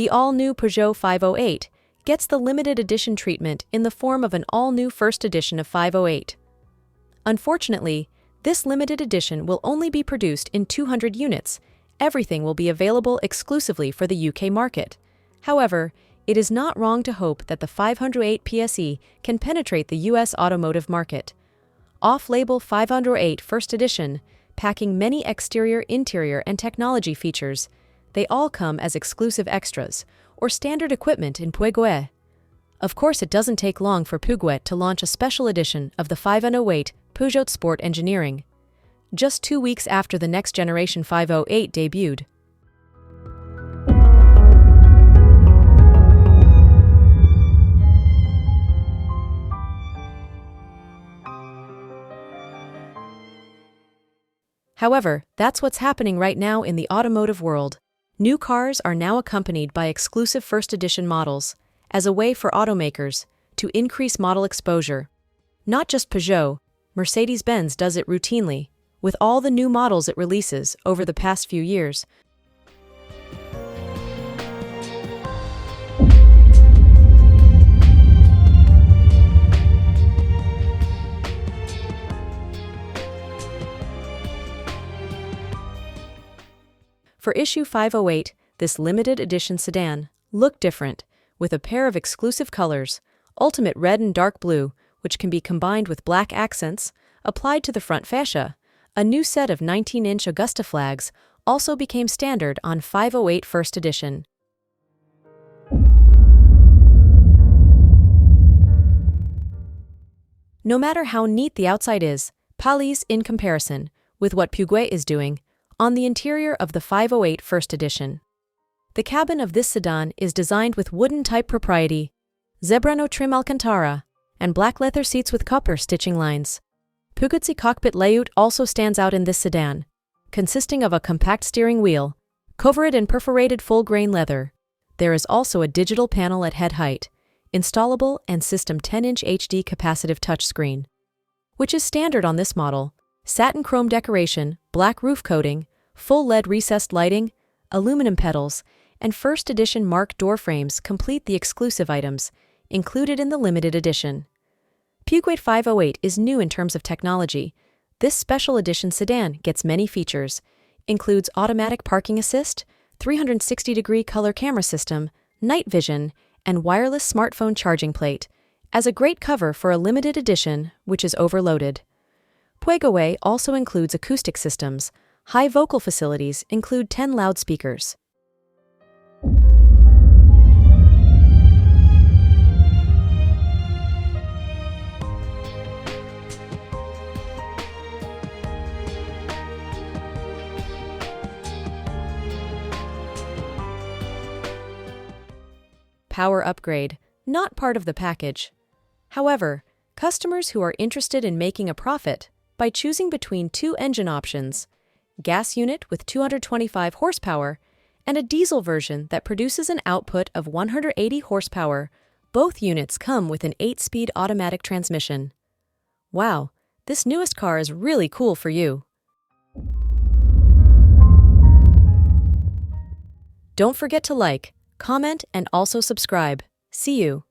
The all-new Peugeot 508 gets the limited edition treatment in the form of an all-new first edition of 508. Unfortunately, this limited edition will only be produced in 200 units. Everything will be available exclusively for the UK market. However, it is not wrong to hope that the 508 PSE can penetrate the US automotive market. Off-label 508 First Edition, packing many exterior, interior, and technology features. They all come as exclusive extras, or standard equipment in Peugoet. Of course, it doesn't take long for Peugoet to launch a special edition of the 508 Peugeot Sport Engineering, just 2 weeks after the next generation 508 debuted. However, that's what's happening right now in the automotive world. New cars are now accompanied by exclusive first edition models, as a way for automakers to increase model exposure. Not just Peugeot, Mercedes-Benz does it routinely, with all the new models it releases over the past few years. For issue 508, this limited edition sedan looked different, with a pair of exclusive colors, ultimate red and dark blue, which can be combined with black accents, applied to the front fascia. A new set of 19-inch Augusta flags also became standard on 508 First Edition. No matter how neat the outside is, pales in comparison with what Peugoet is doing on the interior of the 508 First Edition. The cabin of this sedan is designed with wooden-type propriety, zebrano trim alcantara, and black leather seats with copper stitching lines. Peugoet's i-cockpit layout also stands out in this sedan, consisting of a compact steering wheel, covered in perforated full-grain leather. There is also a digital panel at head height, installable and system 10-inch HD capacitive touchscreen, which is standard on this model. Satin chrome decoration, black roof coating, full LED recessed lighting, aluminum pedals, and first edition marked door frames complete the exclusive items included in the limited edition. Peugoet 508 is new in terms of technology. This special edition sedan gets many features, includes automatic parking assist, 360-degree color camera system, night vision, and wireless smartphone charging plate, as a great cover for a limited edition which is overloaded. Peugoet also includes acoustic systems. High vocal facilities include 10 loudspeakers. Power upgrade, not part of the package. However, customers who are interested in making a profit by choosing between two engine options, gas unit with 225 horsepower and a diesel version that produces an output of 180 horsepower, both units come with an 8-speed automatic transmission. Wow, this newest car is really cool for you. Don't forget to like, comment, and also subscribe. See you.